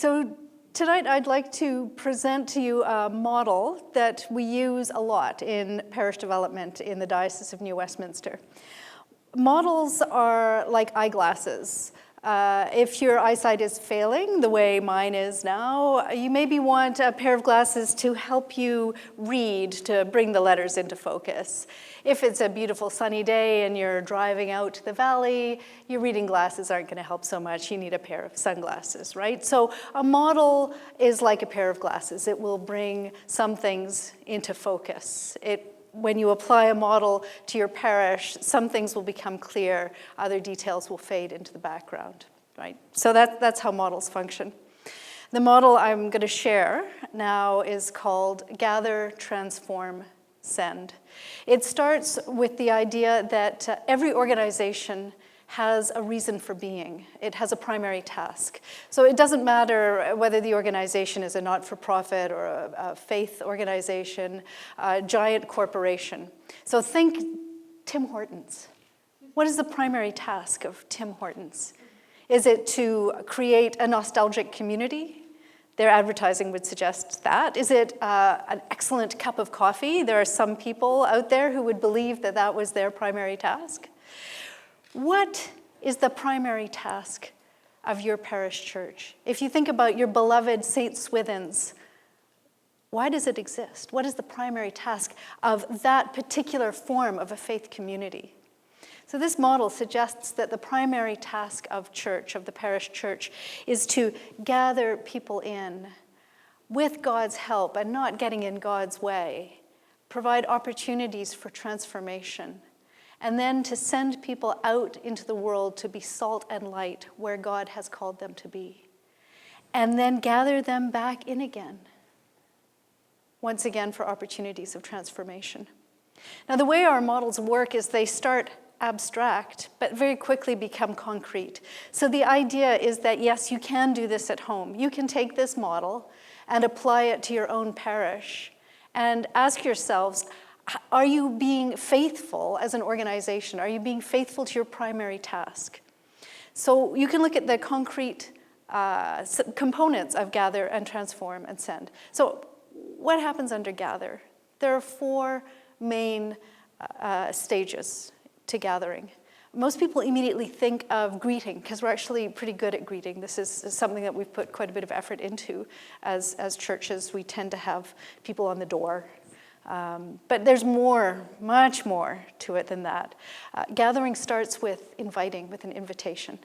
So tonight I'd like to present to you a model that we use a lot in parish development in the Diocese of New Westminster. Models are like eyeglasses. If your eyesight is failing, the way mine is now, you maybe want a pair of glasses to help you read, to bring the letters into focus. If it's a beautiful sunny day and you're driving out to the valley, your reading glasses aren't going to help so much. You need a pair of sunglasses, right? So a model is like a pair of glasses. It will bring some things into focus. When you apply a model to your parish, some things will become clear, other details will fade into the background, right? So that's how models function. The model I'm going to share now is called Gather, Transform, Send. It starts with the idea that every organization has a reason for being. It has a primary task. So it doesn't matter whether the organization is a not-for-profit or a faith organization, a giant corporation. So think Tim Hortons. What is the primary task of Tim Hortons? Is it to create a nostalgic community? Their advertising would suggest that. Is it an excellent cup of coffee? There are some people out there who would believe that that was their primary task. What is the primary task of your parish church? If you think about your beloved St. Swithin's, why does it exist? What is the primary task of that particular form of a faith community? So this model suggests that the primary task of church, of the parish church, is to gather people in with God's help and not getting in God's way, provide opportunities for transformation, and then to send people out into the world to be salt and light where God has called them to be. And then gather them back in again, once again for opportunities of transformation. Now, the way our models work is they start abstract, but very quickly become concrete. So the idea is that, yes, you can do this at home. You can take this model and apply it to your own parish and ask yourselves, are you being faithful as an organization? Are you being faithful to your primary task? So you can look at the concrete components of Gather and Transform and Send. So what happens under Gather? There are four main stages to gathering. Most people immediately think of greeting, because we're actually pretty good at greeting. This is something that we've put quite a bit of effort into as churches. We tend to have people on the door. But there's more, much more to it than that. Gathering starts with inviting, with an invitation.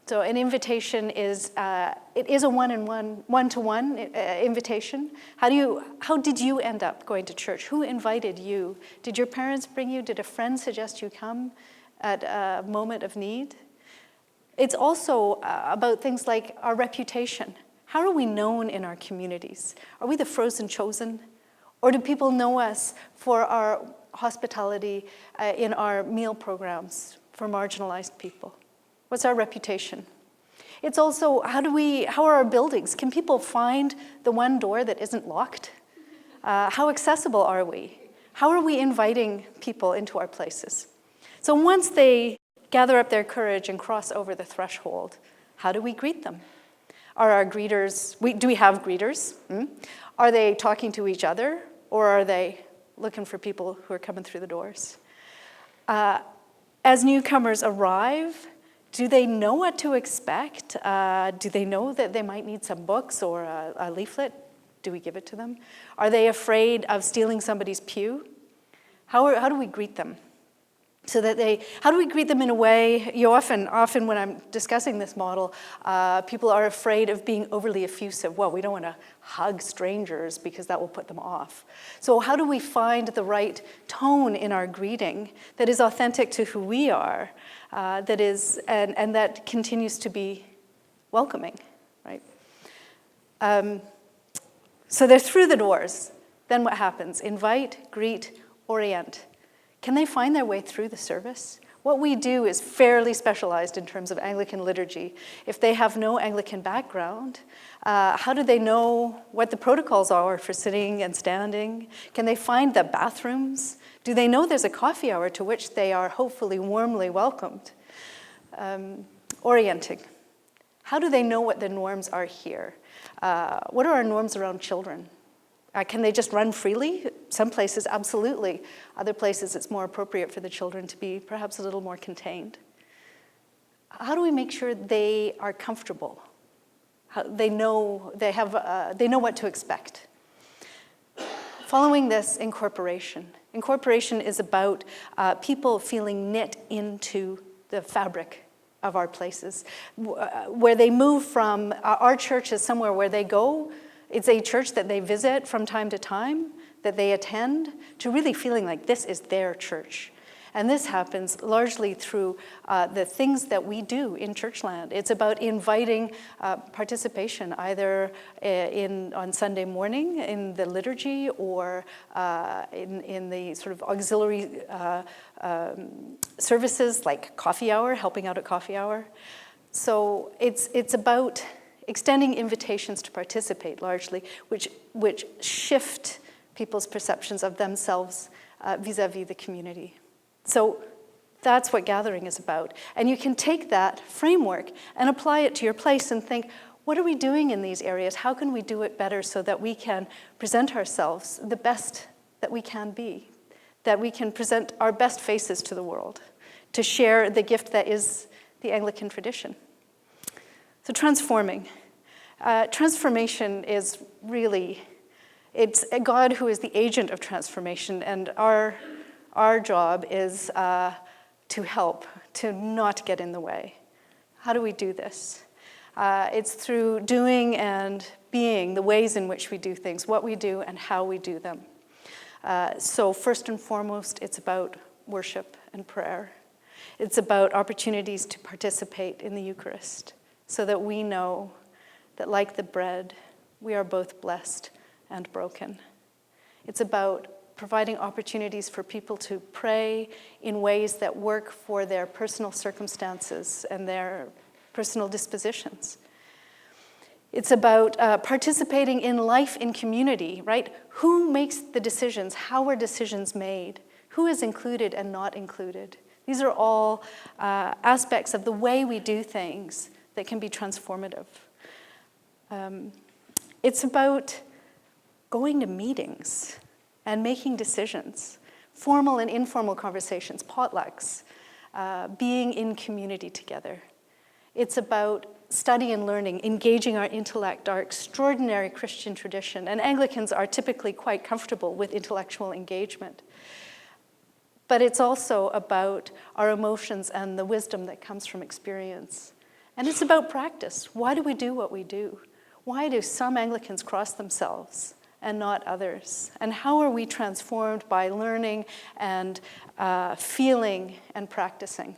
So an invitation is, it is a one-to-one invitation. How did you end up going to church? Who invited you? Did your parents bring you? Did a friend suggest you come at a moment of need? It's also about things like our reputation. How are we known in our communities? Are we the frozen chosen? Or do people know us for our hospitality in our meal programs for marginalized people? What's our reputation? It's also, how are our buildings? Can people find the one door that isn't locked? How accessible are we? How are we inviting people into our places? So once they gather up their courage and cross over the threshold, how do we greet them? Are our greeters, do we have greeters? Are they talking to each other? Or are they looking for people who are coming through the doors? As newcomers arrive, do they know what to expect? Do they know that they might need some books or a leaflet? Do we give it to them? Are they afraid of stealing somebody's pew? How do we greet them? How do we greet them in a way, often when I'm discussing this model, people are afraid of being overly effusive. Well, we don't want to hug strangers because that will put them off. So how do we find the right tone in our greeting that is authentic to who we are, and that continues to be welcoming, right? So they're through the doors. Then what happens? Invite, greet, orient. Can they find their way through the service? What we do is fairly specialized in terms of Anglican liturgy. If they have no Anglican background, how do they know what the protocols are for sitting and standing? Can they find the bathrooms? Do they know there's a coffee hour to which they are hopefully warmly welcomed? Orienting. How do they know what the norms are here? What are our norms around children? Can they just run freely? Some places, absolutely. Other places, it's more appropriate for the children to be perhaps a little more contained. How do we make sure they are comfortable? They know what to expect. Following this, incorporation. Incorporation is about people feeling knit into the fabric of our places. Where they move from, our church is somewhere where they go. It's a church that they visit from time to time, that they attend, to really feeling like this is their church. And this happens largely through the things that we do in Churchland. It's about inviting participation, either on Sunday morning in the liturgy or in the sort of auxiliary services like coffee hour, helping out at coffee hour. So it's about extending invitations to participate largely, which shift people's perceptions of themselves vis-a-vis the community. So that's what gathering is about. And you can take that framework and apply it to your place and think, what are we doing in these areas? How can we do it better so that we can present ourselves the best that we can be, that we can present our best faces to the world, to share the gift that is the Anglican tradition. So transforming. Transformation is really, it's a God who is the agent of transformation, and our job is to help, to not get in the way. How do we do this? It's through doing and being the ways in which we do things, what we do and how we do them. So first and foremost, it's about worship and prayer. It's about opportunities to participate in the Eucharist so that we know that like the bread, we are both blessed and broken. It's about providing opportunities for people to pray in ways that work for their personal circumstances and their personal dispositions. It's about participating in life in community, right? Who makes the decisions? How are decisions made? Who is included and not included? These are all aspects of the way we do things that can be transformative. It's about going to meetings and making decisions, formal and informal conversations, potlucks, being in community together. It's about study and learning, engaging our intellect, our extraordinary Christian tradition. And Anglicans are typically quite comfortable with intellectual engagement. But it's also about our emotions and the wisdom that comes from experience. And it's about practice. Why do we do what we do? Why do some Anglicans cross themselves and not others? And how are we transformed by learning and feeling and practicing?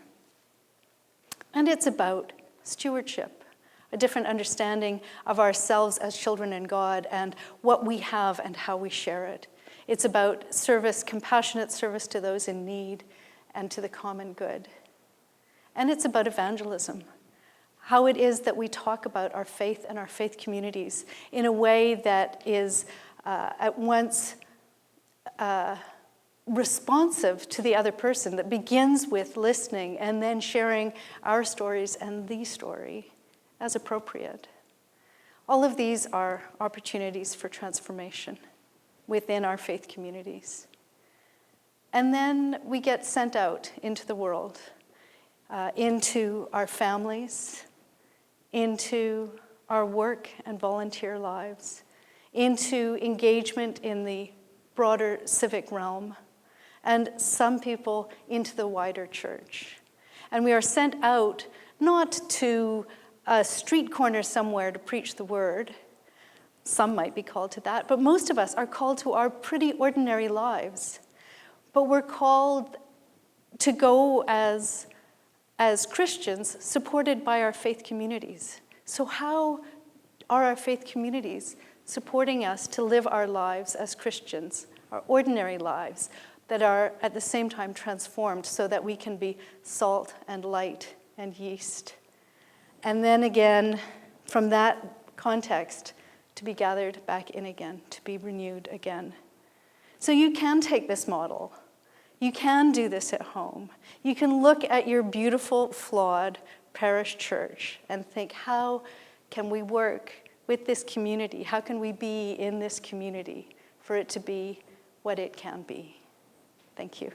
And it's about stewardship, a different understanding of ourselves as children in God and what we have and how we share it. It's about service, compassionate service to those in need and to the common good. And it's about evangelism, how it is that we talk about our faith and our faith communities in a way that is at once responsive to the other person, that begins with listening and then sharing our stories and the story as appropriate. All of these are opportunities for transformation within our faith communities. And then we get sent out into the world, into our families, into our work and volunteer lives, into engagement in the broader civic realm, and some people into the wider church. And we are sent out not to a street corner somewhere to preach the word. Some might be called to that, but most of us are called to our pretty ordinary lives. But we're called to go as Christians supported by our faith communities. So how are our faith communities supporting us to live our lives as Christians, our ordinary lives, that are at the same time transformed so that we can be salt and light and yeast? And then again, from that context, to be gathered back in again, to be renewed again. So you can take this model. You can do this at home. You can look at your beautiful, flawed parish church and think, how can we work with this community? How can we be in this community for it to be what it can be? Thank you.